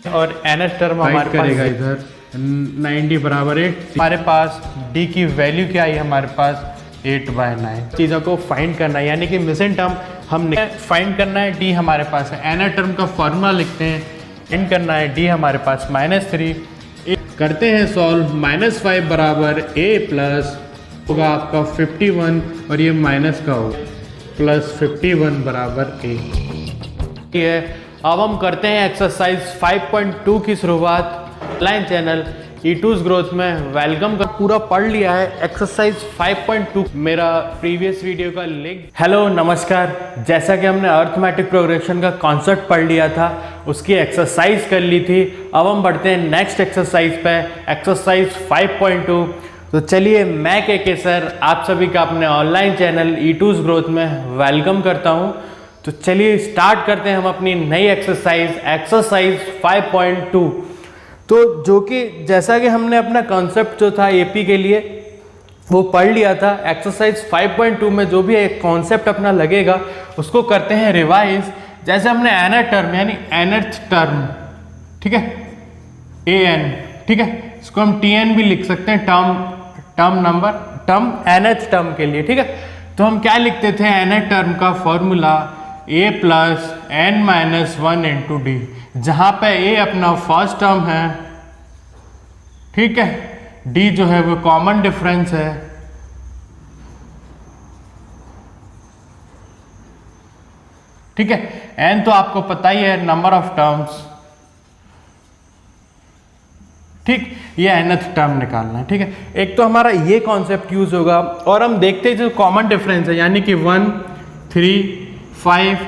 और nth term हमारे करेगा पास इधर 90 बराबर 8। हमारे पास d की वैल्यू क्या आई हमारे पास 8/9। चीज़ों को फाइंड करना है, यानी कि मिसिंग टर्म हमने फाइंड करना है। d हमारे पास है, nth टर्म का फॉर्मूला लिखते हैं, फाइंड करना है d हमारे पास -3। करते हैं सॉल्व। -5 बराबर a प्लस होगा आपका 51 और ये माइनस का होगा +51 बराबर a। है अब हम करते हैं एक्सरसाइज 5.2 की शुरुआत। ऑनलाइन चैनल E2's ग्रोथ में वेलकम का पूरा पढ़ लिया है। एक्सरसाइज 5.2 मेरा प्रीवियस वीडियो का लिंक। हेलो नमस्कार, जैसा कि हमने अर्थमेटिक प्रोग्रेशन का कॉन्सेप्ट पढ़ लिया था, उसकी एक्सरसाइज कर ली थी। अब हम बढ़ते हैं नेक्स्ट एक्सरसाइज पे, एक्सरसाइज 5.2। तो चलिए मैं के सर आप सभी का अपने ऑनलाइन चैनल E2's ग्रोथ में वेलकम करता हूं। तो चलिए स्टार्ट करते हैं हम अपनी नई एक्सरसाइज 5.2। तो जो कि जैसा कि हमने अपना कॉन्सेप्ट जो था एपी के लिए वो पढ़ लिया था, एक्सरसाइज 5.2 में जो भी एक कॉन्सेप्ट अपना लगेगा उसको करते हैं रिवाइज। जैसे हमने nth टर्म यानी nth टर्म, ठीक है, an, ठीक है, इसको हम tn भी लिख सकते हैं, टर्म nth टर्म के लिए, ठीक है। तो हम क्या लिखते थे, nth टर्म का formula a plus n-1 into D, जहां पे a अपना फर्स्ट टर्म है, ठीक है, d जो है वो कॉमन डिफरेंस है, ठीक है। n तो आपको पता ही है नंबर ऑफ टर्म्स, ठीक, ये nth टर्म निकालना है, ठीक है। एक तो हमारा ये कॉन्सेप्ट यूज होगा और हम देखते हैं जो कॉमन डिफरेंस है, यानी कि 1, 3, 5,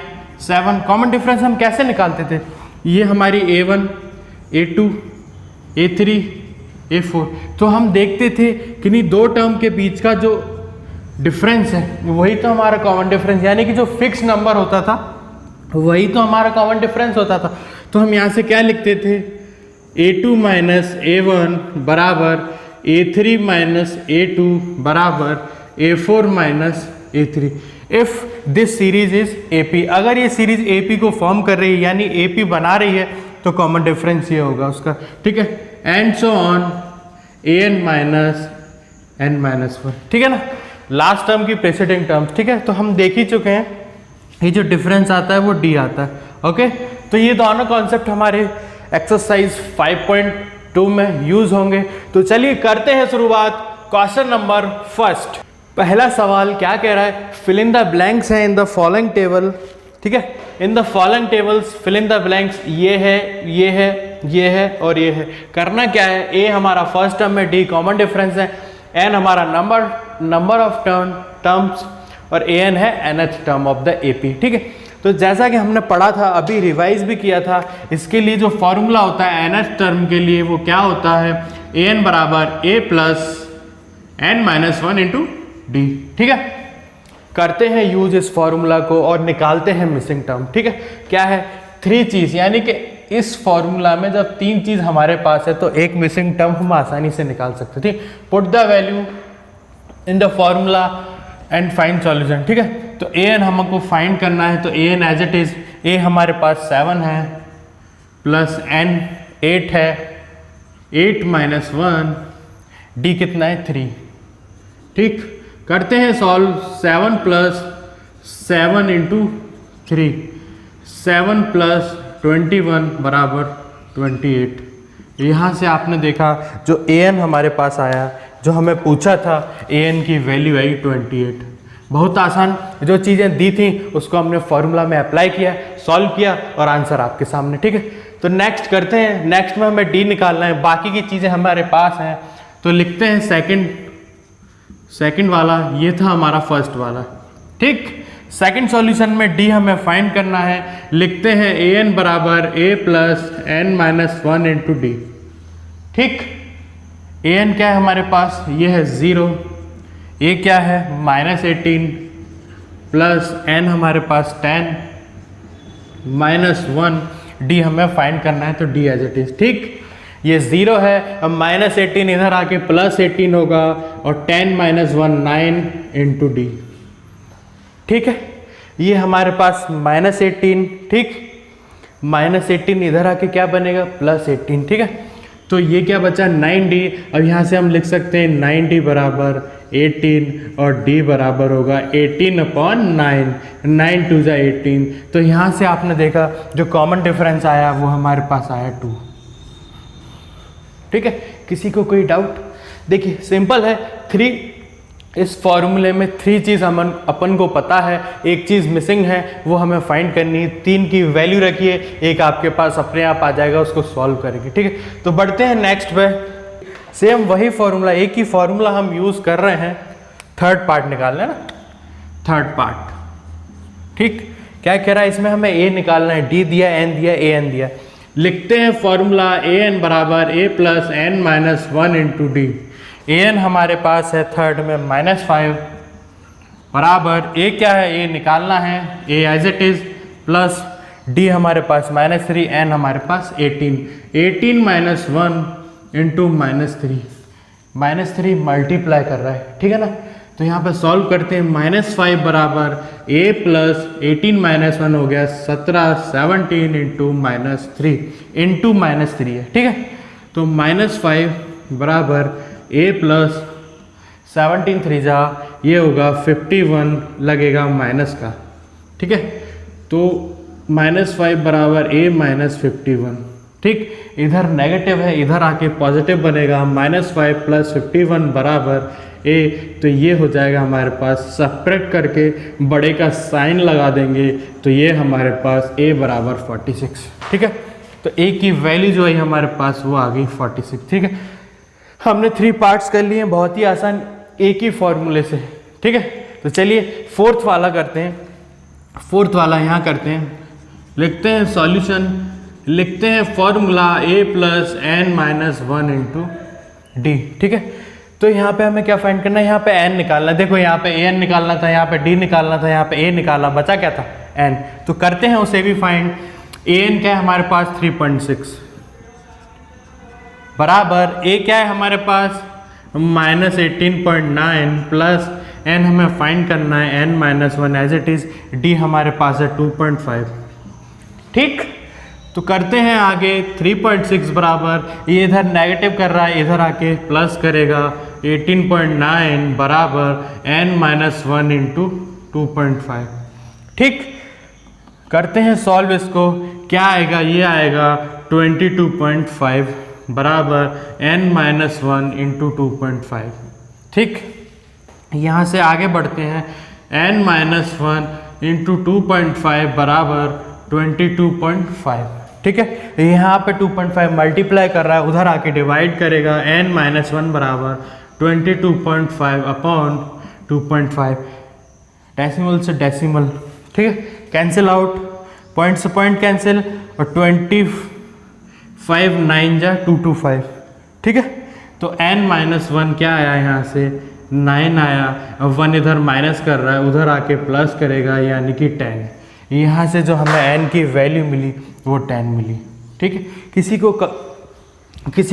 7 कॉमन डिफरेंस हम कैसे निकालते थे। ये हमारी a1, a2, a3, a4। तो हम देखते थे कि नहीं दो टर्म के बीच का जो डिफरेंस है वही तो हमारा कॉमन डिफरेंस, यानी कि जो फिक्स नंबर होता था वही तो हमारा कॉमन डिफरेंस होता था। तो हम यहाँ से क्या लिखते थे, a2 माइनस a1 बराबर a3 माइनस a2 बराबर a4 minus a3 if this series is AP। अगर ये सीरीज AP को फॉर्म कर रही है यानी AP बना रही है तो कॉमन डिफरेंस ये होगा उसका, ठीक है। And so on an minus n-1, ठीक है ना, लास्ट टर्म की प्रेसिडेंट टर्म्स, ठीक है। तो हम देख ही चुके हैं ये जो डिफरेंस आता है वो D आता है, ओके। तो ये दोनों कॉन्सेप्ट हमारे एक्सरसाइज 5.2 में यूज होंगे। तो चलिए करते हैं शुरुआत। क्वेश्चन नंबर फर्स्ट, पहला सवाल क्या कह रहा है, फिल इन द ब्लैंक्स है इन द फॉलोइंग टेबल, ठीक है। In the following tables fill in the blanks, ये है, ये है, ये है और ये है। करना क्या है, a हमारा फर्स्ट टर्म है, d कॉमन डिफरेंस है, n हमारा नंबर ऑफ टर्म्स और an है nth term of the AP, ठीक है। तो जैसा कि हमने पढ़ा था, अभी रिवाइज भी किया था, इसके लिए जो फॉर्मूला होता है nth टर्म के लिए वो क्या होता है, an बराबर a plus n-1 into D, ठीक है। करते हैं यूज इस फॉर्मूला को और निकालते हैं मिसिंग टर्म, ठीक है। क्या है, 3 चीज, यानी कि इस फॉर्मूला में जब 3 चीज हमारे पास है तो एक मिसिंग टर्म हम आसानी से निकाल सकते, ठीक। Put the value in the formula and find solution, ठीक है। तो an हमको फाइंड करना है, तो an as it is, a हमारे पास 7 है प्लस n 8 है, 8 माइनस 1, d कितना है 3, ठीक। करते हैं सॉल्व। 7 प्लस 7 इंटू 3, 7 प्लस 21 बराबर 28। यहाँ से आपने देखा जो an हमारे पास आया, जो हमें पूछा था, an की वैल्यू आई 28। बहुत आसान, जो चीज़ें दी थी उसको हमने फॉर्मूला में अप्लाई किया, सॉल्व किया और आंसर आपके सामने, ठीक है। तो नेक्स्ट करते हैं। नेक्स्ट में हमें d निकालना है, बाकी की चीज़ें हमारे पास हैं। तो लिखते हैं सेकंड वाला, ये था हमारा फर्स्ट वाला, ठीक। सेकंड सॉल्यूशन में d हमें फाइंड करना है, लिखते हैं an बराबर a plus n-1 into D, ठीक। an क्या है हमारे पास, ये है 0, a क्या है -18 प्लस n हमारे पास 10 -1, d हमें फाइंड करना है तो d एज इट इज, ठीक। ये 0 है, अब -18 इधर आके +18 होगा और 10 - 1 9 इंटू डी, ठीक है। ये हमारे पास -18, ठीक। -18 इधर आके क्या बनेगा +18, ठीक है। तो ये क्या बचा 9D। अब यहाँ से हम लिख सकते हैं 9D बराबर 18 और D बराबर होगा 18/9, 9 2 जा 18। तो यहाँ से आपने देखा जो कॉमन डिफरेंस आया वो हमारे पास आया 2, ठीक है। किसी को कोई डाउट? देखिए सिंपल है, 3 इस फॉर्मूले में 3 चीज़ अपन को पता है, एक चीज़ मिसिंग है वो हमें फाइंड करनी है। 3 की वैल्यू रखिए, एक आपके पास अपने आप आ जाएगा, उसको सॉल्व करेंगे, ठीक है। तो बढ़ते हैं नेक्स्ट पे। सेम वही फॉर्मूला, एक ही फॉर्मूला हम यूज़ कर रहे हैं, थर्ड पार्ट निकालना है ना, थर्ड पार्ट, ठीक। क्या कह रहा है इसमें, हमें a निकालना है, d दिया, n दिया, an दिया। लिखते हैं फॉर्मूला an बराबर a + n - 1 × d। an हमारे पास है थर्ड में -5 बराबर a क्या है, a निकालना है, a as it is, plus d हमारे पास -3, n हमारे पास 18 - 1 × -3 मल्टीप्लाई कर रहा है, ठीक है ना। तो यहाँ पे सॉल्व करते हैं, -5 बराबर a + 18 - 1 हो गया 17, 17 × -3 है, ठीक है। तो -5 बराबर a + 17 3 जा, ये होगा 51 लगेगा माइनस का, ठीक है। तो -5 बराबर a - 51, ठीक। इधर नेगेटिव है, इधर आके पॉजिटिव बनेगा, -5 + 51 बराबर a। तो ये हो जाएगा हमारे पास, सब्ट्रैक्ट करके बड़े का साइन लगा देंगे, तो ये हमारे पास a बराबर 46, ठीक है। तो a की वैल्यू जो है हमारे पास वो आ गई 46, ठीक है। हमने 3 पार्ट्स कर लिए, बहुत ही आसान, एक ही फॉर्मूले से, ठीक है। तो चलिए फोर्थ वाला करते हैं। फोर्थ वाला यहाँ करते हैं, लिखते हैं सॉल्यूशन, लिखते हैं फॉर्मूला a + n - 1 × d, ठीक है। तो यहाँ पे हमें क्या फाइंड करना है, यहाँ पे n निकालना है। देखो यहाँ पे an निकालना था, यहाँ पे d निकालना था, यहाँ पे a निकाला, बचा क्या था n। तो करते हैं उसे भी फाइंड। an क्या है हमारे पास 3.6 बराबर a क्या है हमारे पास -18.9 प्लस n हमें फाइंड करना है n - 1 as it is, d हमारे पास है 2.5, ठीक। तो करते हैं आगे, 3.6 बराबर, ये इधर नेगेटिव कर रहा है, इधर आके प्लस करेगा, 18.9 बराबर n - 1 × 2.5, ठीक। करते हैं सॉल्व इसको, क्या आएगा, ये आएगा 22.5 बराबर n - 1 × 2.5, ठीक। यहाँ से आगे बढ़ते हैं, n - 1 × 2.5 बराबर 22.5, ठीक है। यहाँ पे 2.5 मल्टीप्लाई कर रहा है, उधर आके डिवाइड करेगा, n - 1 बराबर 22.5/2.5, डेसिमल से डेसिमल, ठीक है, कैंसिल आउट, पॉइंट से पॉइंट कैंसिल, और 25 9 जा 225, ठीक है। तो n - 1 क्या आया यहाँ से 9 आया, अब 1 इधर माइनस कर रहा है, उधर आके प्लस करेगा, यानी कि 10। यहाँ से जो हमें n की वैल्यू मिली वो 10 मिली, ठीक है। किसी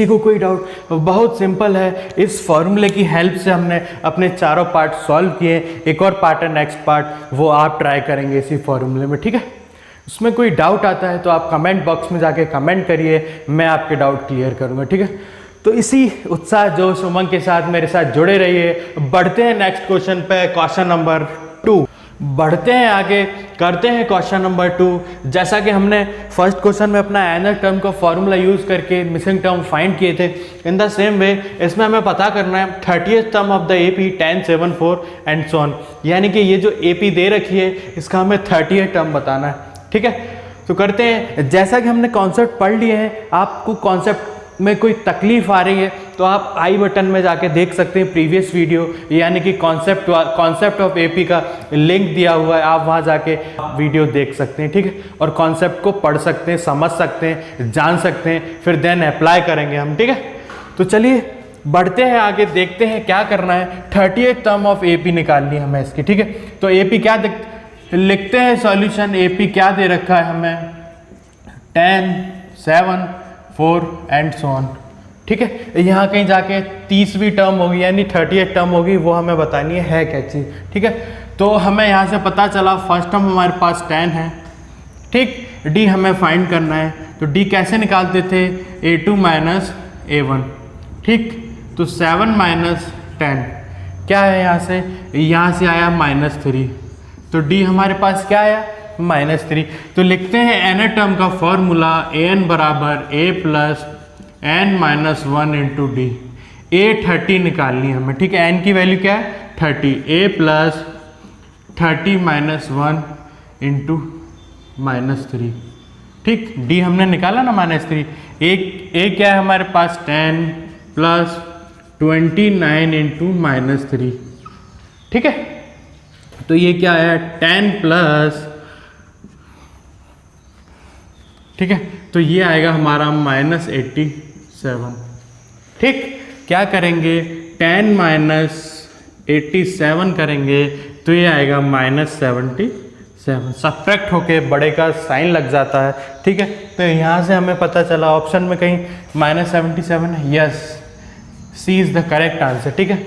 को कोई डाउट? बहुत सिंपल है, इस फॉर्मूले की हेल्प से हमने अपने चारों पार्ट सॉल्व किए। एक और पार्ट है नेक्स्ट पार्ट, वो आप ट्राई करेंगे इसी फॉर्मूले में, ठीक है। उसमें कोई डाउट आता है तो आप कमेंट बॉक्स में जाके कमेंट करिए, मैं आपके डाउट क्लियर करूँगा, ठीक है। तो इसी उत्साह जोश उमंग के साथ मेरे साथ जुड़े रहिए। बढ़ते हैं नेक्स्ट क्वेश्चन पे, क्वेश्चन नंबर 2। बढ़ते हैं आगे, करते हैं क्वेश्चन नंबर 2। जैसा कि हमने फर्स्ट क्वेश्चन में अपना एनल टर्म का फॉर्मूला यूज़ करके मिसिंग टर्म फाइंड किए थे, इन द सेम वे इसमें हमें पता करना है 30th term of the AP 10 7 4 and so on. यानी कि ये जो एपी दे रखी है इसका हमें 30th टर्म बताना है, ठीक है। तो करते हैं, जैसा कि हमने कॉन्सेप्ट पढ़ लिए हैं, आपको कॉन्सेप्ट में कोई तकलीफ आ रही है तो आप आई बटन में जाके देख सकते हैं प्रीवियस वीडियो, यानी कि कॉन्सेप्ट ऑफ एपी का लिंक दिया हुआ है, आप वहाँ जाके वीडियो देख सकते हैं, ठीक है। और कॉन्सेप्ट को पढ़ सकते हैं, समझ सकते हैं, जान सकते हैं, फिर देन अप्लाई करेंगे हम, ठीक है। तो चलिए बढ़ते हैं आगे, देखते हैं क्या करना है। 30th टर्म ऑफ एपी निकालनी है हमें इसकी, ठीक है। तो एपी क्या लिखते हैं सॉल्यूशन। एपी क्या दे रखा है हमें 10 7 4 एंड सो ऑन, ठीक है। यहाँ कहीं जाके 30वीं टर्म होगी यानी 30th टर्म होगी, वो हमें बतानी है क्या चीज़, ठीक है। तो हमें यहाँ से पता चला फर्स्ट टर्म हमारे पास 10 है, ठीक। डी हमें फाइंड करना है, तो डी कैसे निकालते थे, A2 माइनस A1, ठीक। तो 7 माइनस 10 क्या है, यहाँ से आया -3, तो डी हमारे पास क्या आया, -3। तो लिखते हैं एन टर्म का फॉर्मूला an बराबर a plus n minus 1 into D. a 30 निकालनी है हमें, ठीक है। n की वैल्यू क्या है, 30, a प्लस 30 माइनस 1 इंटू -3, ठीक। डी हमने निकाला ना -3, a क्या है हमारे पास 10 प्लस 29 इंटू -3, ठीक है। तो ये क्या है 10 प्लस, ठीक है, तो ये आएगा हमारा -87, ठीक। क्या करेंगे 10 माइनस 87 करेंगे तो ये आएगा -77, सब्ट्रैक्ट होके बड़े का साइन लग जाता है, ठीक है। तो यहाँ से हमें पता चला ऑप्शन में कहीं -77 है, yes, C is the correct answer, ठीक है।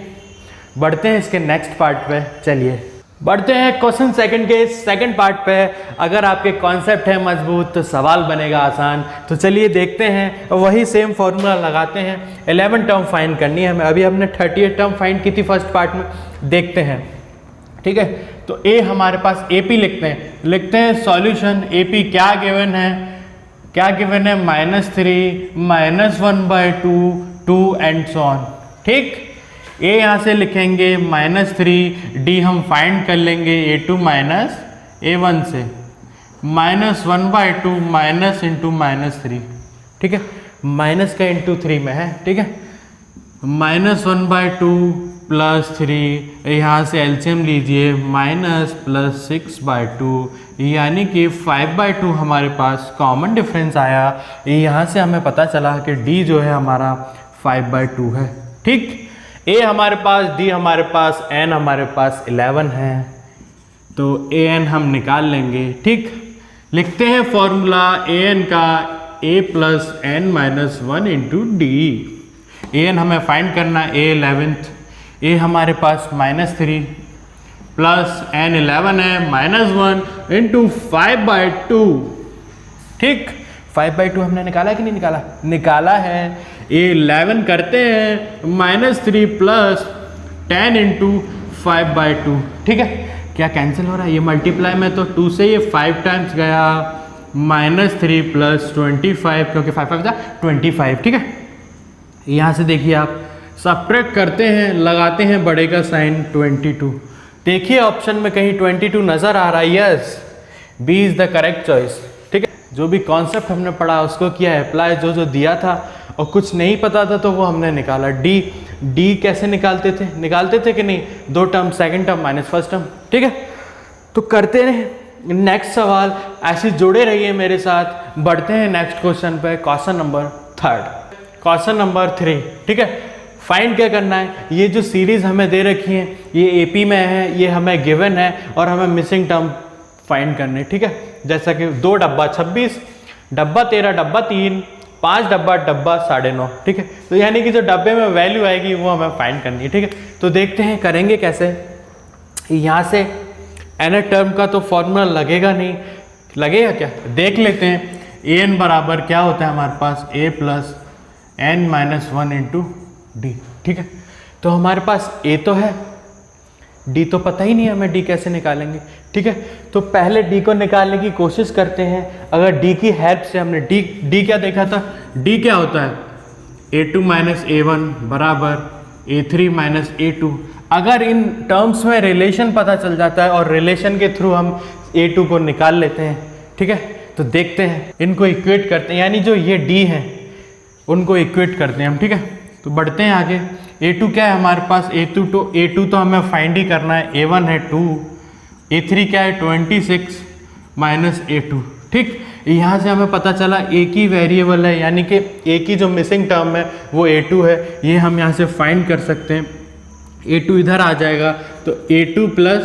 बढ़ते हैं इसके नेक्स्ट पार्ट पे, चलिए बढ़ते हैं क्वेश्चन सेकंड के सेकंड पार्ट पे। अगर आपके कॉन्सेप्ट है मजबूत तो सवाल बनेगा आसान। तो चलिए देखते हैं, वही सेम फॉर्मूला लगाते हैं। 11 टर्म फाइंड करनी है हमें, अभी हमने 38 टर्म फाइंड की थी फर्स्ट पार्ट में, देखते हैं, ठीक है। तो ए हमारे पास AP लिखते हैं सॉल्यूशन। AP क्या गिवन है, -3 -1/2 2 एंड सो ऑन, ठीक। ए यहाँ से लिखेंगे -3, डी हम फाइंड कर लेंगे A2 माइनस A1 से, -1/2 माइनस इंटू -3, ठीक है, माइनस का इंटू 3 में है, ठीक है। -1/2 प्लस 3, यहाँ से एलसीएम लीजिए, माइनस प्लस 6/2, यानी कि 5/2 हमारे पास कॉमन डिफरेंस आया। यहाँ से हमें पता चला कि डी जो है हमारा 5/2 है, ठीक। ए हमारे पास, डी हमारे पास, एन हमारे पास 11 है, तो ए एन हम निकाल लेंगे, ठीक। लिखते हैं फॉर्मूला ए एन का a plus n minus 1 into d. A n हमें फाइंड करना है, ए 11th, ए हमारे पास -3 प्लस n 11 है, -1 इंटू 5/2, ठीक। 5/2 हमने निकाला कि नहीं निकाला, निकाला है। ये 11 करते हैं, -3 प्लस 10 इंटू 5/2, ठीक है। क्या कैंसिल हो रहा है, ये मल्टीप्लाई में तो 2 से ये 5 टाइम्स गया, -3 प्लस 25, क्योंकि 5 25, ठीक है। यहाँ से देखिए आप सब्ट्रैक्ट करते हैं, लगाते हैं बड़े का साइन 22, देखिए ऑप्शन में कहीं 22 नज़र आ रहा है, yes, B is the correct choice, ठीक है। जो भी कॉन्सेप्ट हमने पढ़ा उसको किया अप्लाई, जो दिया था, और कुछ नहीं पता था तो वो हमने निकाला। डी कैसे निकालते थे कि नहीं, 2 term, second term minus first term, ठीक है। तो करते रहे नेक्स्ट सवाल, ऐसे जुड़े रहिए मेरे साथ। बढ़ते हैं नेक्स्ट क्वेश्चन पे, क्वेश्चन नंबर 3, ठीक है। फाइंड क्या करना है, ये जो सीरीज हमें दे रखी है ये AP में है, ये हमें गिवन है, और हमें मिसिंग टर्म फाइंड करने, ठीक है। जैसा कि 2 डब्बा 26, डब्बा 13, डब्बा 3, 5 डब्बा 9.5, ठीक है। तो यानी कि जो डब्बे में वैल्यू आएगी वो हमें फाइंड करनी है, ठीक है। तो देखते हैं करेंगे कैसे। यहाँ से एन टर्म का तो फॉर्मूला लगेगा नहीं, लगेगा क्या, देख लेते हैं। ए एन बराबर क्या होता है हमारे पास, a plus n minus 1 into D, ठीक है। तो हमारे पास a तो है, d तो पता ही नहीं है हमें, d कैसे निकालेंगे, ठीक है। तो पहले d को निकालने की कोशिश करते हैं। अगर d की हेल्प से हमने d क्या देखा था, d क्या होता है, a2 माइनस a1 बराबर a3 माइनस a2। अगर इन टर्म्स में रिलेशन पता चल जाता है और रिलेशन के थ्रू हम a2 को निकाल लेते हैं, ठीक है। तो देखते हैं, इनको इक्वेट करते हैं, यानी जो ये d हैं उनको इक्वेट करते हैं हम, ठीक है। तो बढ़ते हैं आगे। a2 क्या है हमारे पास, a2 तो हमें फाइंड ही करना है, a1 है 2, a3 क्या है 26 माइनस a2, ठीक। यहाँ से हमें पता चला एक ही वेरिएबल है, यानी कि एक ही जो मिसिंग टर्म है वो a2 है, ये हम यहाँ से फाइंड कर सकते हैं। a2 इधर आ जाएगा, तो a2 प्लस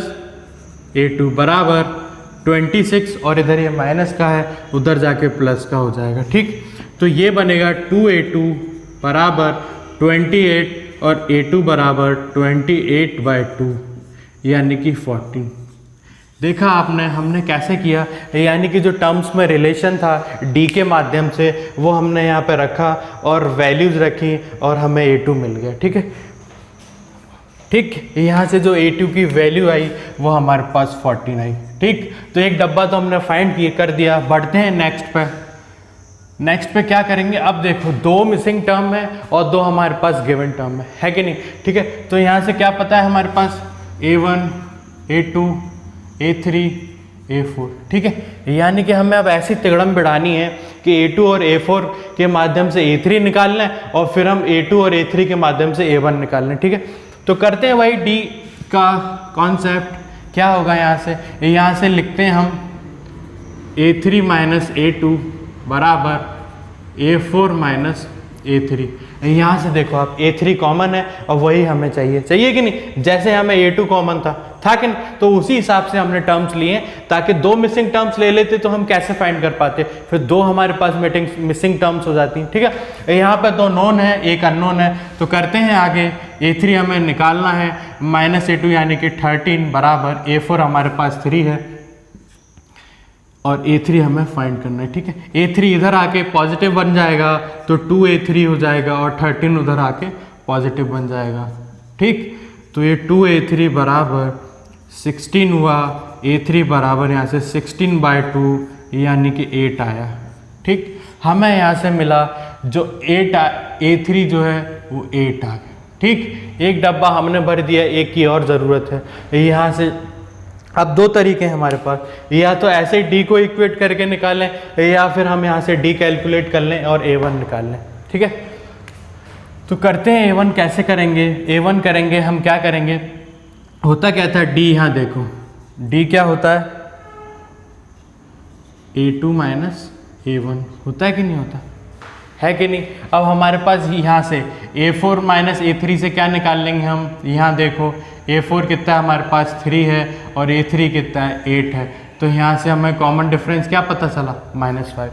a2 बराबर 26, और इधर ये माइनस का है, उधर जाके प्लस का हो जाएगा, ठीक। तो ये बनेगा 2a2 बराबर 28, और a2 बराबर 28/2, यानी कि 14। देखा आपने हमने कैसे किया, यानी कि जो टर्म्स में रिलेशन था डी के माध्यम से वो हमने यहाँ पे रखा और वैल्यूज़ रखी और हमें A2 मिल गया। ठीक है, ठीक, यहाँ से जो A2 की वैल्यू आई वो हमारे पास 14 आई। ठीक, तो एक डब्बा तो हमने फाइंड कर दिया। बढ़ते हैं नेक्स्ट पे। नेक्स्ट पे क्या करेंगे, अब देखो 2 मिसिंग टर्म है और 2 हमारे पास गिवन टर्म है कि नहीं। ठीक है, तो यहाँ से क्या पता है हमारे पास A1, A2, A3, A4। ठीक है, यानी कि हमें अब ऐसी तिगड़म बिड़ानी है कि A2 और A4 के माध्यम से A3 निकाल लें और फिर हम A2 और A3 के माध्यम से A1 निकाल लें। ठीक है, तो करते हैं वही D का कॉन्सेप्ट। क्या होगा यहाँ से लिखते हैं हम A3 माइनस A2 बराबर A4 माइनस A3। यहाँ से देखो आप A3 कॉमन है और वही हमें चाहिए कि नहीं। जैसे हमें A2 कॉमन था कि नहीं, तो उसी हिसाब से हमने टर्म्स लिए ताकि 2 मिसिंग टर्म्स ले लेते तो हम कैसे फाइंड कर पाते, फिर 2 हमारे पास मिसिंग टर्म्स हो जाती हैं। ठीक है, यहाँ पे 2 नोन है, एक अननोन है, तो करते हैं आगे। A3 हमें निकालना है माइनस A2 यानी कि 13 बराबर A4 हमारे पास 3 है और A3 हमें फाइंड करना है। ठीक है, A3 इधर आके पॉजिटिव बन जाएगा तो 2A3 हो जाएगा और 13 उधर आके पॉजिटिव बन जाएगा। ठीक, तो ये 2A3 बराबर 16 हुआ, A3 बराबर यहाँ से 16/2 यानी कि 8 आया। ठीक, हमें यहाँ से मिला जो A3 जो है वो 8 आ गया। ठीक, एक डब्बा हमने भर दिया, एक की और ज़रूरत है। यहाँ से अब 2 तरीके हैं हमारे पास, या तो ऐसे D को इक्वेट करके निकालें या फिर हम यहाँ से D कैलकुलेट कर लें और A1 निकाल लें। ठीक है, तो करते हैं A1 कैसे करेंगे। A1 करेंगे हम क्या करेंगे, होता क्या था D, यहाँ देखो D क्या होता है A2 माइनस A1 होता है कि नहीं होता है कि नहीं। अब हमारे पास यहाँ से A4 माइनस A3 से क्या निकाल लेंगे हम, यहाँ देखो A4 कितना है हमारे पास 3 है और A3 कितना है 8 है, तो यहाँ से हमें कॉमन डिफरेंस क्या पता चला -5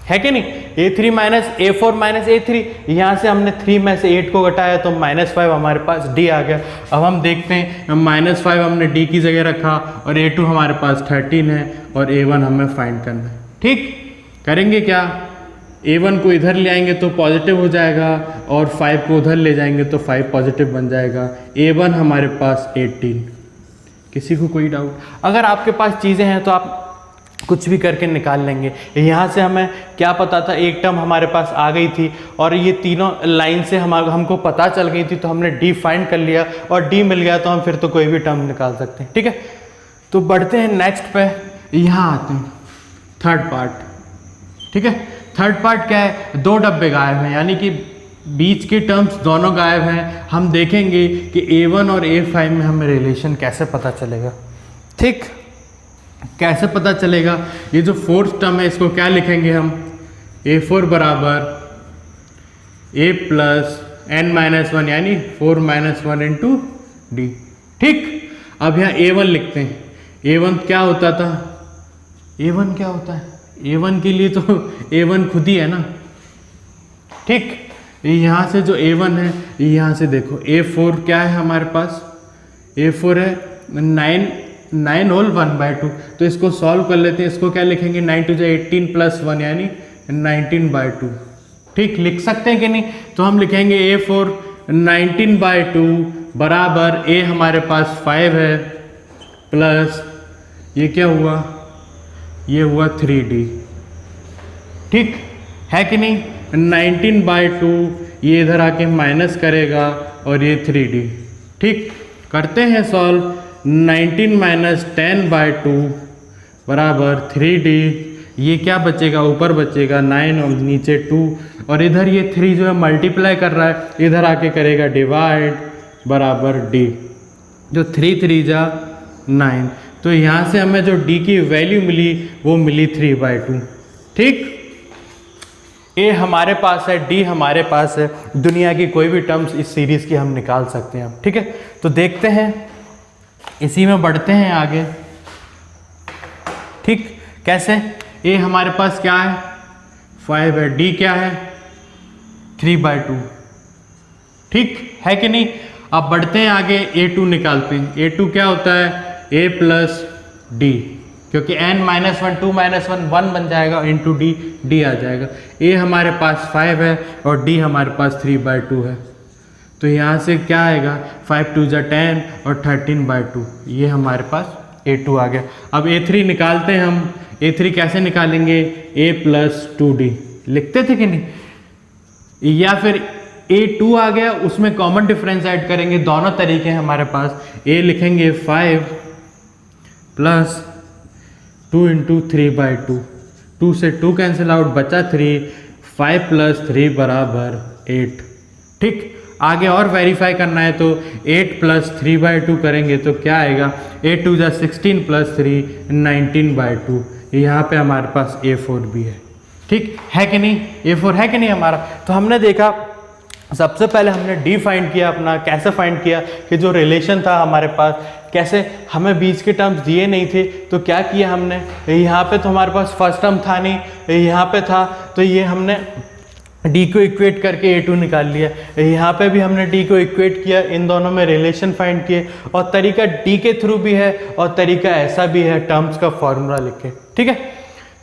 है कि नहीं। A3 minus A4 minus A3, यहाँ से हमने 3 में से 8 को घटाया तो -5 हमारे पास D आ गया। अब हम देखते हैं -5 हमने D की जगह रखा और A2 हमारे पास 13 है और A1 हमें फाइंड करना है। ठीक, करेंगे क्या, A1 को इधर ले आएंगे तो पॉजिटिव हो जाएगा और 5 को उधर ले जाएंगे तो 5 पॉजिटिव बन जाएगा। A1 हमारे पास 18। किसी को कोई डाउट? अगर आपके पास चीज़ें हैं तो आप कुछ भी करके निकाल लेंगे। यहाँ से हमें क्या पता था, एक टर्म हमारे पास आ गई थी और ये तीनों लाइन से हमको पता चल गई थी, तो हमने D फाइंड कर लिया और D मिल गया तो हम फिर तो कोई भी टर्म निकाल सकते हैं। ठीक है, तो बढ़ते हैं नेक्स्ट पे। यहाँ आते हैं थर्ड पार्ट। ठीक है, थर्ड पार्ट क्या है, 2 डब्बे गायब हैं, यानी कि बीच के टर्म्स दोनों गायब हैं। हम देखेंगे कि A1 और A5 में हमें रिलेशन कैसे पता चलेगा। ठीक, कैसे पता चलेगा, ये जो 4th टर्म है इसको क्या लिखेंगे हम, A4 बराबर A प्लस n-1 यानी 4 - 1 इंटू D। ठीक, अब यहाँ A1 लिखते हैं। A1 क्या होता था, A1 क्या होता है, A1 के लिए तो A1 खुद ही है ना। ठीक, यहाँ से जो A1 है, यहाँ से देखो A4 क्या है हमारे पास, A4 है 9 होल 1/2, तो इसको सॉल्व कर लेते हैं। इसको क्या लिखेंगे, 9 2 18 + 1 यानी 19/2। ठीक, लिख सकते हैं कि नहीं, तो हम लिखेंगे A4 19/2 बराबर A हमारे पास 5 है प्लस ये क्या हुआ, ये हुआ 3D। ठीक है कि नहीं, 19/2 ये इधर आके माइनस करेगा और ये 3D। ठीक, करते हैं सॉल्व। 19 - 10/2 बराबर 3D। ये क्या बचेगा, ऊपर बचेगा 9 और नीचे 2, और इधर ये 3 जो है मल्टीप्लाई कर रहा है, इधर आके करेगा डिवाइड बराबर D। जो 3 3 जा 9, तो यहाँ से हमें जो D की वैल्यू मिली वो मिली 3/2। ठीक, A हमारे पास है, D हमारे पास है, दुनिया की कोई भी टर्म्स इस सीरीज की हम निकाल सकते हैं। ठीक है, तो देखते हैं, इसी में बढ़ते हैं आगे। ठीक, कैसे, A हमारे पास क्या है 5 है, D क्या है 3/2। ठीक है कि नहीं। अब बढ़ते हैं आगे, A2 निकालते हैं। A2 क्या होता है, A प्लस डी, क्योंकि n माइनस वन 2 माइनस 1 1 बन जाएगा इंटू डी, डी आ जाएगा। ए हमारे पास 5 है और डी हमारे पास 3/2 है, तो यहाँ से क्या आएगा 5 2 = 10 और 13/2, ये हमारे पास A2 आ गया। अब A3 निकालते हैं हम। A3 कैसे निकालेंगे, A + 2D लिखते थे कि नहीं, या फिर A2 आ गया, उसमें कॉमन डिफरेंस ऐड करेंगे, दोनों तरीके हैं हमारे पास। A लिखेंगे 5 + 2 × 3/2, 2 से 2 कैंसिल आउट, बचा 3, 5 + 3 = 8। ठीक, आगे और वेरीफाई करना है तो 8 + 3/2 करेंगे तो क्या आएगा, 8 2 = 16 + 3 19/2। यहाँ पे हमारे पास A4 भी है। ठीक है कि नहीं, A4 है कि नहीं हमारा। तो हमने देखा सबसे पहले हमने डी फाइंड किया अपना, कैसे फाइंड किया कि जो रिलेशन था हमारे पास, कैसे हमें बीच के टर्म्स दिए नहीं थे तो क्या किया हमने, यहाँ पे तो हमारे पास फर्स्ट टर्म था नहीं, यहाँ पे था, तो ये हमने डी को इक्वेट करके A2 निकाल लिया। यहाँ पे भी हमने डी को इक्वेट किया, इन दोनों में रिलेशन फाइंड किए, और तरीका डी के थ्रू भी है और तरीका ऐसा भी है टर्म्स का फॉर्मूला लिख के। ठीक है,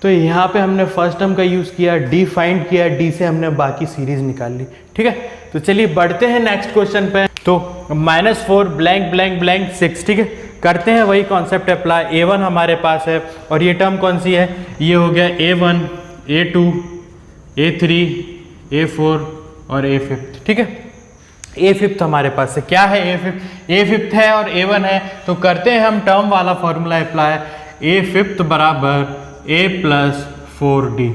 तो यहाँ पे हमने फर्स्ट टर्म का यूज़ किया, डी फाइंड किया, डी से हमने बाकी सीरीज निकाल ली। ठीक है, तो चलिए बढ़ते हैं नेक्स्ट क्वेश्चन पे। तो -4 ब्लैंक ब्लैंक ब्लैंक 6, ठीक है, करते हैं वही कॉन्सेप्ट अप्लाई। A1 हमारे पास है और ये टर्म कौन सी है, ये हो गया A1 A2 A3 A4 और A5। ठीक है, A5 हमारे पास है, क्या है A5 है और A1 है, तो करते हैं हम टर्म वाला formula apply. A5 = A + 4D,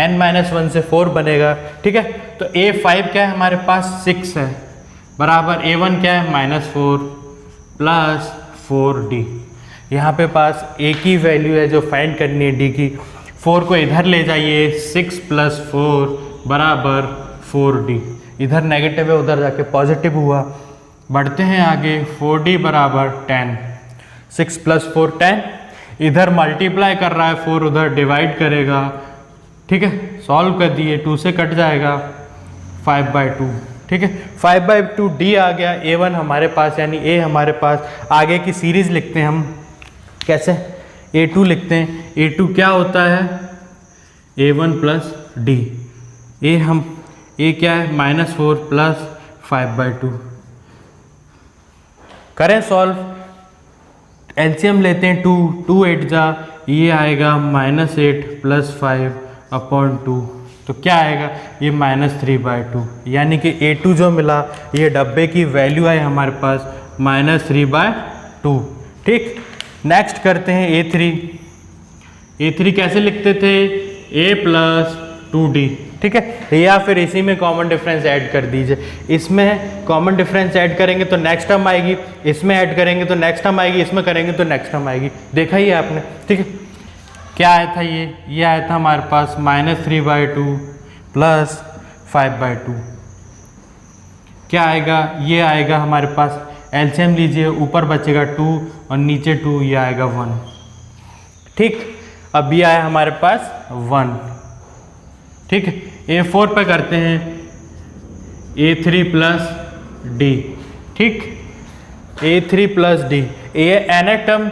n-1 से 4 बनेगा। ठीक है, तो A5 क्या है हमारे पास 6 है, बराबर A1 क्या है -4 + 4D। यहाँ पे पास A की वैल्यू है जो फाइंड करनी है D की, 4 को इधर ले जाइए, 6 + 4 = 4D। इधर नेगेटिव है, उधर जाके पॉजिटिव हुआ। बढ़ते हैं आगे, 4D = 10, 6 + 4 10, इधर मल्टीप्लाई कर रहा है 4, उधर डिवाइड करेगा। ठीक है, सॉल्व कर दिए, 2 से कट जाएगा, 5/2। ठीक है, 5/2 D आ गया। A1 हमारे पास यानी A हमारे पास, आगे की सीरीज लिखते हैं हम, कैसे, A2 लिखते हैं। A2 क्या होता है, A1 + D। A क्या है, -4 + 5/2। करें सॉल्व, एलसीएम लेते हैं 2, 2 8 जा, ये आएगा -8 + 5/2, तो क्या आएगा, ये -3/2, यानी कि A2 जो मिला, ये डब्बे की वैल्यू है हमारे पास -3/2। ठीक, नेक्स्ट करते हैं A3। A3 कैसे लिखते थे, A + 2D। ठीक है, या फिर इसी में कॉमन डिफरेंस ऐड कर दीजिए, इसमें कॉमन डिफरेंस ऐड करेंगे तो नेक्स्ट टर्म आएगी, इसमें ऐड करेंगे तो नेक्स्ट टर्म आएगी, इसमें करेंगे तो नेक्स्ट टर्म आएगी। देखा ही है आपने। ठीक है, क्या आया था, ये आया था हमारे पास -3/2 + 5/2। क्या आएगा, ये आएगा हमारे पास, एलसीएम लीजिए, ऊपर बचेगा 2 और नीचे 2, ये आएगा 1। ठीक, अब ये आया हमारे पास 1। ठीक है, A4 पे करते हैं, A3 + D। ठीक, A3 + D, nth term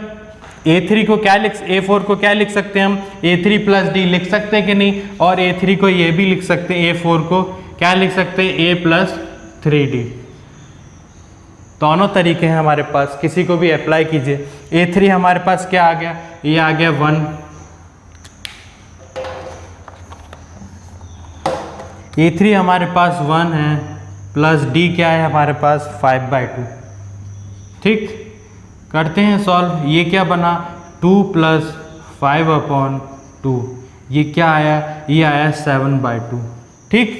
A3 को क्या A4 को क्या लिख सकते हैं हम, A3 + D लिख सकते हैं कि नहीं, और A3 को ये भी लिख सकते हैं, A4 को क्या लिख सकते हैं, A + 3D। दोनों तरीके हैं हमारे पास, किसी को भी अप्लाई कीजिए। A3 हमारे पास क्या आ गया, ये आ गया 1, A3 हमारे पास 1 है, प्लस D क्या है हमारे पास 5/2। ठीक, करते हैं सॉल्व, ये क्या बना 2 + 5/2, ये क्या आया, ये आया 7/2। ठीक,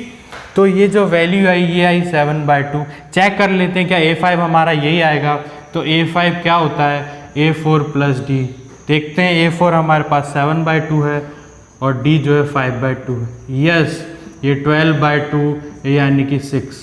तो ये जो वैल्यू आई ये आई 7/2। चेक कर लेते हैं क्या A5 हमारा यही आएगा, तो A5 क्या होता है, A4 + D। देखते हैं, A4 हमारे पास 7/2 है और D जो है 5/2 है। यस, ये 12/2 यानी कि 6,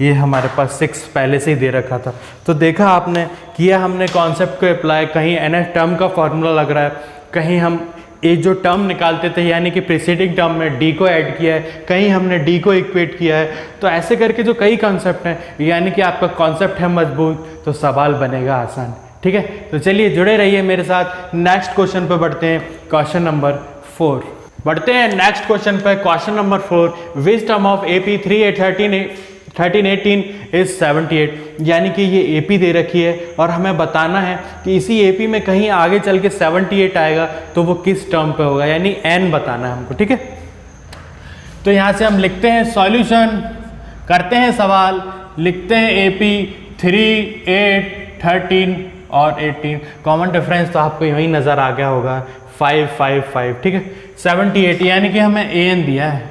ये हमारे पास 6 पहले से ही दे रखा था। तो देखा आपने, किया हमने कॉन्सेप्ट को अप्लाई, कहीं nth टर्म का फॉर्मूला लग रहा है, कहीं हम ये जो टर्म निकालते थे यानी कि प्रीसीडिंग टर्म में D को ऐड किया है, कहीं हमने D को इक्वेट किया है। तो ऐसे करके जो कई कॉन्सेप्ट हैं, यानी कि आपका कॉन्सेप्ट है मजबूत तो सवाल बनेगा आसान। ठीक है, तो चलिए जुड़े रहिए मेरे साथ। नेक्स्ट क्वेश्चन पे बढ़ते हैं, क्वेश्चन नंबर 4। बढ़ते हैं नेक्स्ट क्वेश्चन पे, question number 4। Which term of AP 1318 is 78। यानी कि ये AP दे रखी है और हमें बताना है कि इसी AP में कहीं आगे चल के 78 आएगा तो वो किस टर्म पे होगा, यानी n बताना है हमको। ठीक है, तो यहाँ से हम लिखते हैं सॉल्यूशन, करते हैं सवाल, लिखते हैं AP 3, 8, 13 और 18। कॉमन डिफरेंस तो आपको यही नज़र आ गया होगा, 5, 5, 5। ठीक है, 78 यानी कि हमें an दिया है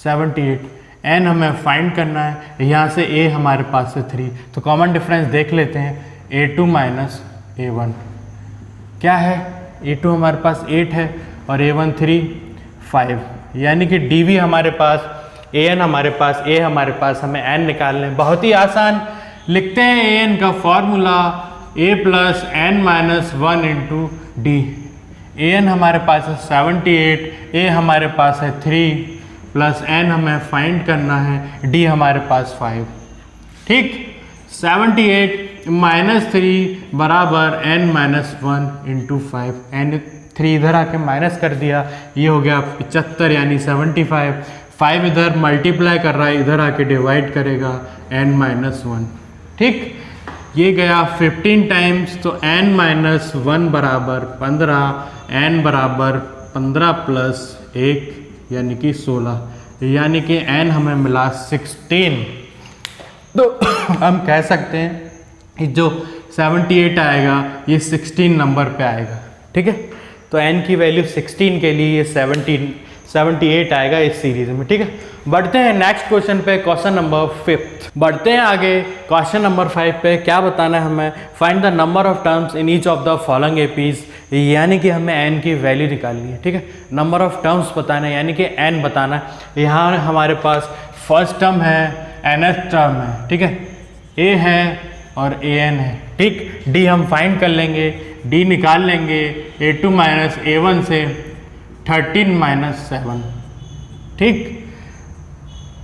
78, n हमें फाइंड करना है। यहाँ से a हमारे पास है 3, तो कॉमन डिफरेंस देख लेते हैं, A2 माइनस A1 क्या है, A2 हमारे पास 8 है और A1 3, 5। यानी कि dv हमारे पास, an हमारे पास, a हमारे पास, हमें n निकालना है। बहुत ही आसान, लिखते हैं an का formula a plus n minus 1 into D. an हमारे पास है 78, a हमारे पास है 3 प्लस n हमें फाइंड करना है, d हमारे पास 5। ठीक, 78 माइनस 3 बराबर n माइनस 1 इंटू 5। n 3 इधर आके माइनस कर दिया, ये हो गया 75 यानी 75। 5 इधर मल्टीप्लाई कर रहा है, इधर आके डिवाइड करेगा n माइनस 1। ठीक, ये गया 15 टाइम्स, तो n माइनस 1 बराबर 15, n बराबर 15 प्लस 1 यानी कि 16, यानी कि n हमें मिला 16। तो हम कह सकते हैं कि जो 78 आएगा ये 16 नंबर पे आएगा। ठीक है, तो n की वैल्यू 16 के लिए ये 78 आएगा इस सीरीज में। ठीक है, बढ़ते हैं नेक्स्ट क्वेश्चन पे, क्वेश्चन नंबर 5। बढ़ते हैं आगे, क्वेश्चन नंबर 5 पे क्या बताना है हमें, find the number of terms in each of the following APs. यानी कि हमें n की वैल्यू निकालनी है। ठीक है, नंबर ऑफ टर्म्स बताना है, यानी कि n बताना है। यहाँ हमारे पास फर्स्ट टर्म है, nth टर्म है। ठीक है, a है और an है। ठीक, d हम फाइंड कर लेंगे, d निकाल लेंगे A2 माइनस A1 से 13 माइनस 7। ठीक,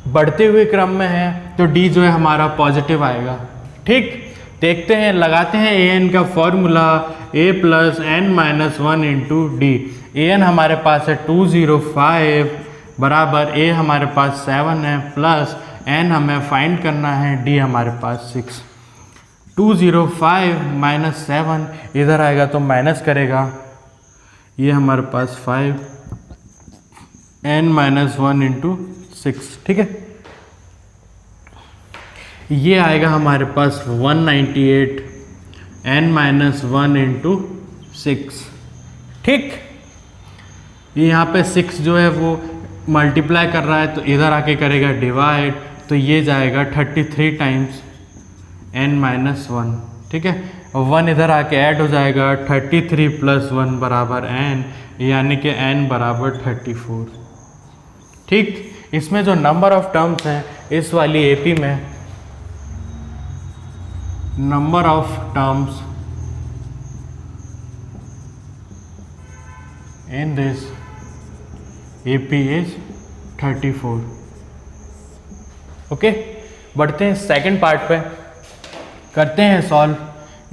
बढ़ते हुए क्रम में है तो d जो है हमारा पॉजिटिव आएगा। ठीक, देखते हैं, लगाते हैं an का formula a plus n minus 1 into D. an हमारे पास है 205 बराबर a हमारे पास 7 है प्लस n हमें फाइंड करना है, d हमारे पास 6। 205 माइनस 7 इधर आएगा तो माइनस करेगा, ये हमारे पास 5, n माइनस 1 इंटू 6। ठीक है, ये आएगा हमारे पास 198 n माइनस 1 इंटू 6। ठीक, ये यहाँ पे 6 जो है वो मल्टीप्लाई कर रहा है तो इधर आके करेगा डिवाइड, तो ये जाएगा 33 टाइम्स n माइनस 1। ठीक है, 1 इधर आके ऐड हो जाएगा, 33 प्लस 1 बराबर n, यानी कि n बराबर 34। ठीक, इसमें जो नंबर ऑफ टर्म्स हैं इस वाली एपी में, number of terms in this AP is 34। Okay, बढ़ते हैं सेकंड पार्ट पे, करते हैं सॉल्व।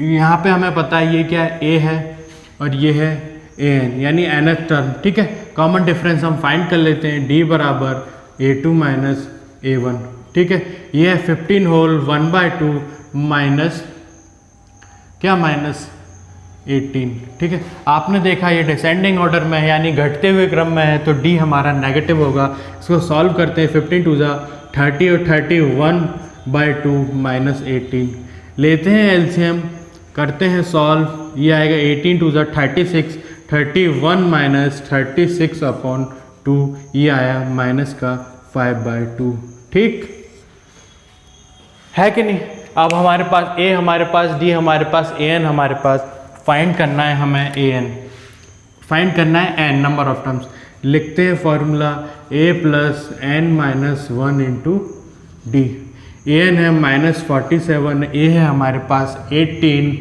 यहाँ पे हमें पता है ये क्या है, a है और ये है an यानी nth टर्म। ठीक है, कॉमन डिफरेंस हम फाइंड कर लेते हैं, d बराबर A2 माइनस A1। ठीक है, ये है 15 होल 1/2 माइनस क्या, माइनस 18। ठीक है, आपने देखा ये डिसेंडिंग ऑर्डर में है यानी घटते हुए क्रम में है, तो d हमारा नेगेटिव होगा। इसको सॉल्व करते हैं, 15 टू जा 30 और 31/2 माइनस 18। लेते हैं एलसीएम, करते हैं सॉल्व, ये आएगा 18 टू जा 36, 31 माइनस 36 अपॉन 2, ये आया माइनस का 5/2। ठीक है कि नहीं। अब हमारे पास a हमारे पास, d हमारे पास, an हमारे पास, फाइंड करना है हमें an, फाइंड करना है n नंबर ऑफ टर्म्स। लिखते हैं formula a plus n minus 1 into D. an है माइनस 47, a है हमारे पास 18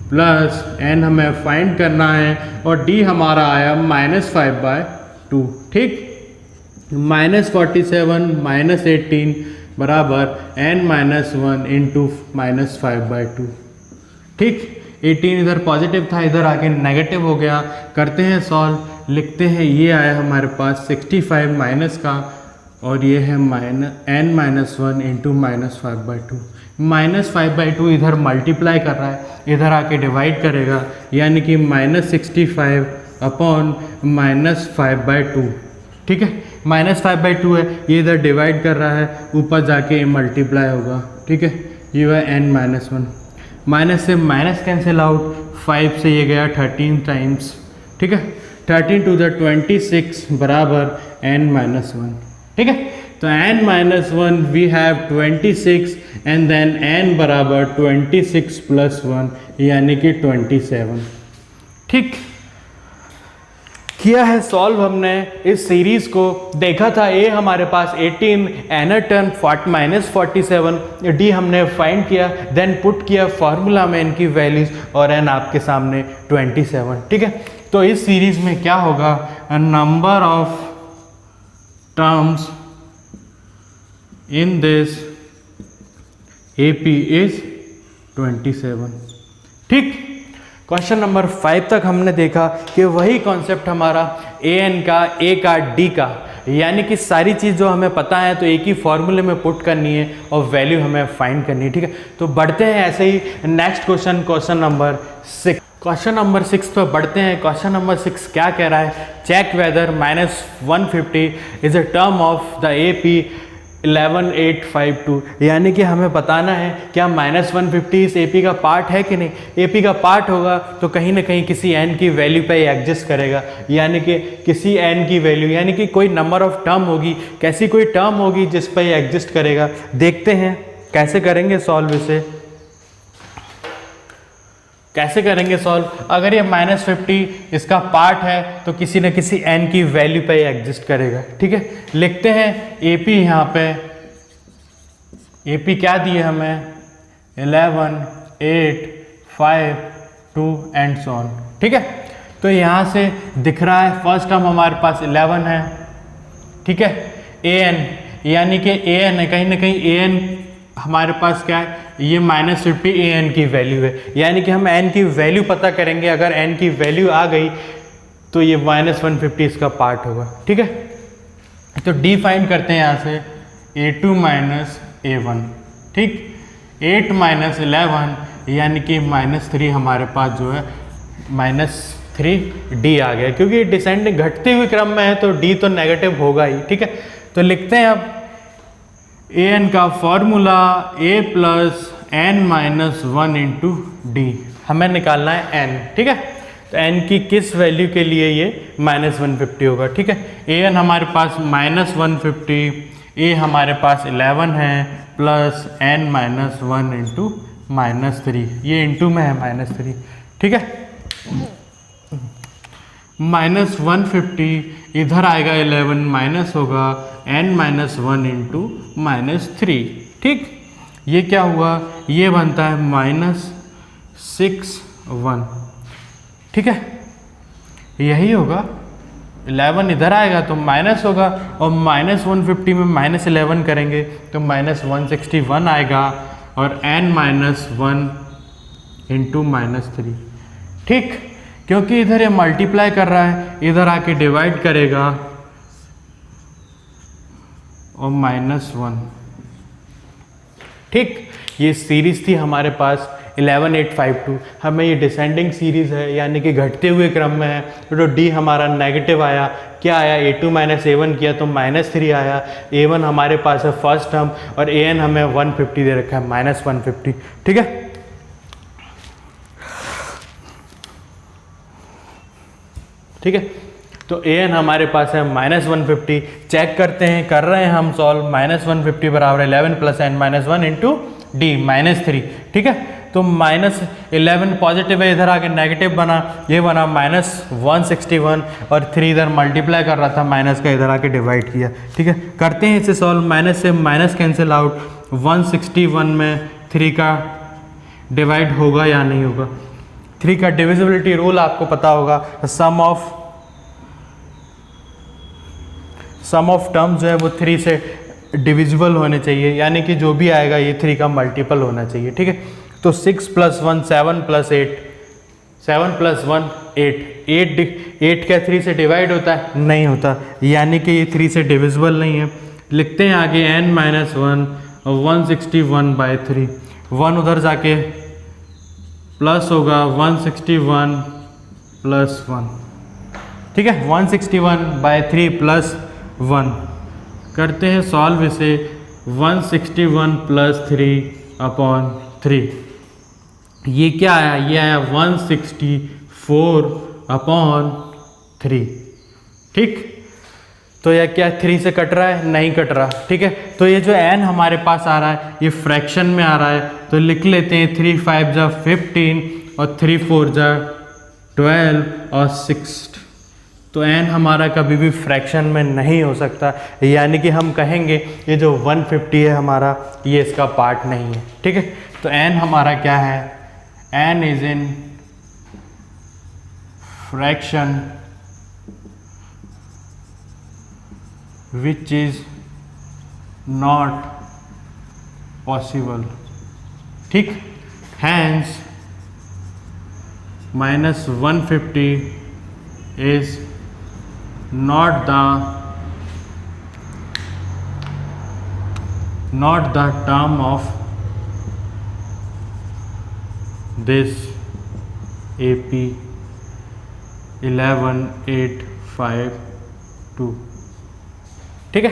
प्लस n हमें फाइंड करना है और d हमारा आया माइनस 5/2। ठीक, माइनस 47 माइनस 18 बराबर n माइनस 1 इंटू माइनस 5/2। ठीक, 18 इधर पॉजिटिव था, इधर आके नेगेटिव हो गया। करते हैं सॉल्व, लिखते हैं ये आया हमारे पास 65 माइनस का, और ये है n-1 इंटू -5/2। -5/2 इधर मल्टीप्लाई कर रहा है, इधर आके डिवाइड करेगा, यानी कि -65 अपॉन -5/2। ठीक है, -5/2 है, ये इधर डिवाइड कर रहा है, ऊपर जाके मल्टीप्लाई होगा। ठीक है, ये हुआ n-1, माइनस से माइनस कैंसिल आउट, 5 से ये गया 13 टाइम्स। ठीक है, 13 टू द 26 बराबर n-1। ठीक है, तो n-1 we have 26 and then n बराबर 26 प्लस 1 यानी कि 27। ठीक, किया है सॉल्व हमने इस सीरीज को, देखा था a हमारे पास 18, n टर्म -47, d हमने फाइंड किया, देन पुट किया फार्मूला में इनकी वैल्यूज और n आपके सामने 27। ठीक है, तो इस सीरीज में क्या होगा, number of terms in this AP is 27। ठीक, क्वेश्चन नंबर 5 तक हमने देखा कि वही कॉन्सेप्ट हमारा an का, a का, d का, यानी कि सारी चीज़ जो हमें पता है तो एक ही फॉर्मूले में पुट करनी है और वैल्यू हमें फाइंड करनी है। ठीक है, तो बढ़ते हैं ऐसे ही next question, question number 6। Question number 6 पर बढ़ते हैं। क्वेश्चन नंबर 6 क्या कह रहा है, check whether -150 is a term of the AP 11852, यानी कि हमें बताना है क्या -150 इस AP का पार्ट है कि नहीं। AP का पार्ट होगा तो कहीं ना कहीं किसी n की वैल्यू पे एग्जिस्ट करेगा, यानी कि किसी n की वैल्यू, यानी कि कोई नंबर ऑफ टर्म होगी, कैसी कोई टर्म होगी जिस पर एग्जिस्ट करेगा। देखते हैं कैसे करेंगे सॉल्व, इसे कैसे करेंगे सॉल्व। अगर ये -50 इसका पार्ट है तो किसी न किसी n की वैल्यू पे एग्जिस्ट करेगा। ठीक है, लिखते हैं AP, यहाँ पे AP क्या दिए हमें, 11, 8, 5, 2 एंड सो ऑन। ठीक है, तो यहाँ से दिख रहा है फर्स्ट टर्म हमारे पास 11 है। ठीक है, an यानी कि an है, कहीं ना कहीं an हमारे पास क्या है, ये -50 an की वैल्यू है, यानी कि हम n की वैल्यू पता करेंगे। अगर n की वैल्यू आ गई तो ये -150 इसका पार्ट होगा। ठीक है, तो d फाइंड करते हैं यहाँ से, a2 -a1। ठीक, 8 -11 यानी कि -3 हमारे पास जो है -3 d आ गया, क्योंकि डिसेंडिंग घटते हुए क्रम में है तो d तो नेगेटिव होगा ही। ठीक है, तो लिखते हैं अब an का formula a plus n-1 into D, हमें निकालना है n। ठीक है, तो n की किस वैल्यू के लिए ये -150 होगा। ठीक है, an हमारे पास -150, a हमारे पास 11 है, प्लस n-1 इंटू -3, ये इंटू में है -3। ठीक है, -150 इधर आएगा 11, माइनस होगा n-1 इंटू -3। ठीक, ये क्या हुआ, ये बनता है -61। ठीक है, यही होगा, 11 इधर आएगा तो माइनस होगा, और -150 में -11 करेंगे तो -161 आएगा, और n-1 इंटू -3। ठीक, क्योंकि इधर ये मल्टीप्लाई कर रहा है, इधर आके डिवाइड करेगा और -1। ठीक, ये सीरीज थी हमारे पास 11852। हमें ये डिसेंडिंग सीरीज है, यानी कि घटते हुए क्रम में है, तो d हमारा नेगेटिव आया, क्या आया, a2 -a1 किया तो -3 आया। a1 हमारे पास है फर्स्ट टर्म, और an हमें 150 दे रखा है, -150। ठीक है, ठीक है, तो an हमारे पास है -150। चेक करते हैं, कर रहे हैं हम सॉल्व, -150 बराबर 11 प्लस n-1 इंटू डी -3। ठीक है, तो -11 पॉजिटिव है, इधर आके नेगेटिव बना, ये बना -161, और 3 इधर मल्टीप्लाई कर रहा था, माइनस का इधर आके डिवाइड किया। ठीक है, करते हैं इसे सॉल्व, माइनस से माइनस कैंसिल आउट, 161 में 3 का डिवाइड होगा या नहीं होगा। 3 का डिविजिबिलिटी रूल आपको पता होगा, सम ऑफ टर्म्स जो है वो 3 से डिविजिबल होने चाहिए, यानी कि जो भी आएगा ये 3 का मल्टीपल होना चाहिए। ठीक है, तो 6 + 1 7 + 8 7 + 1 8 8 क्या 3 से डिवाइड होता है? नहीं होता, यानी कि ये 3 से डिविजिबल नहीं है। लिखते हैं आगे n - 1 और 161/3, 1 उधर जाके प्लस होगा 161 + 1, ठीक है, 161/3 + 1 करते हैं सॉल्व इसे। 161 + 3/3, ये क्या आया? ये आया 164/3, ठीक। तो यह क्या 3 से कट रहा है? नहीं कट रहा, ठीक है। तो ये जो n हमारे पास आ रहा है ये फ्रैक्शन में आ रहा है, तो लिख लेते हैं 3 × 5 = 15 और 3 × 4 = 12 और 6। तो n हमारा कभी भी फ्रैक्शन में नहीं हो सकता, यानी कि हम कहेंगे ये जो 150 है हमारा, ये इसका पार्ट नहीं है, ठीक है। तो n हमारा क्या है? n is in fraction which is not possible, ठीक। hence -150 is not the term of this AP 11852, ठीक है।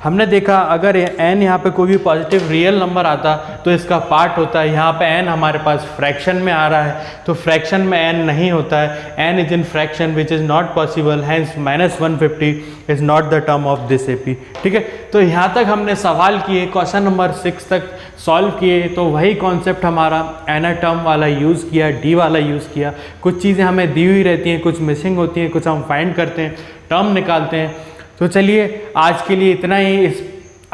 हमने देखा अगर n यहाँ पे कोई भी पॉजिटिव रियल नंबर आता तो इसका पार्ट होता है। यहाँ पे n हमारे पास फ्रैक्शन में आ रहा है, तो फ्रैक्शन में n नहीं होता है। n is in fraction which is not possible, hence -150 is not the term of this AP, ठीक है। तो यहाँ तक हमने सवाल किए, क्वेश्चन नंबर 6 तक सॉल्व किए, तो वही कॉन्सेप्ट हमारा एना टर्म वाला यूज़ किया, डी वाला यूज़ किया। कुछ चीज़ें हमें दी हुई रहती हैं, कुछ मिसिंग होती हैं, कुछ हम फाइंड करते हैं, टर्म निकालते हैं। तो चलिए आज के लिए इतना ही। इस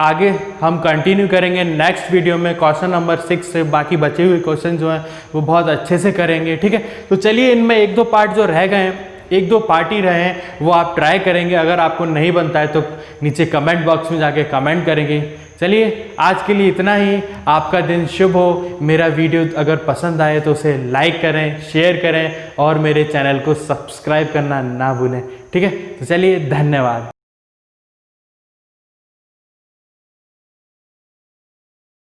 आगे हम कंटिन्यू करेंगे नेक्स्ट वीडियो में क्वेश्चन नंबर 6 से। बाकी बचे हुए क्वेश्चन जो हैं वो बहुत अच्छे से करेंगे, ठीक है। तो चलिए इनमें 1-2 पार्ट जो रह गए हैं, 1-2 पार्ट ही रहे हैं, वो आप ट्राई करेंगे। अगर आपको नहीं बनता है तो नीचे कमेंट बॉक्स में जाके कमेंट करेंगे। चलिए आज के लिए इतना ही। आपका दिन शुभ हो। मेरा वीडियो अगर पसंद आए तो उसे लाइक करें, शेयर करें और मेरे चैनल को सब्सक्राइब करना ना भूलें, ठीक है। तो चलिए धन्यवाद।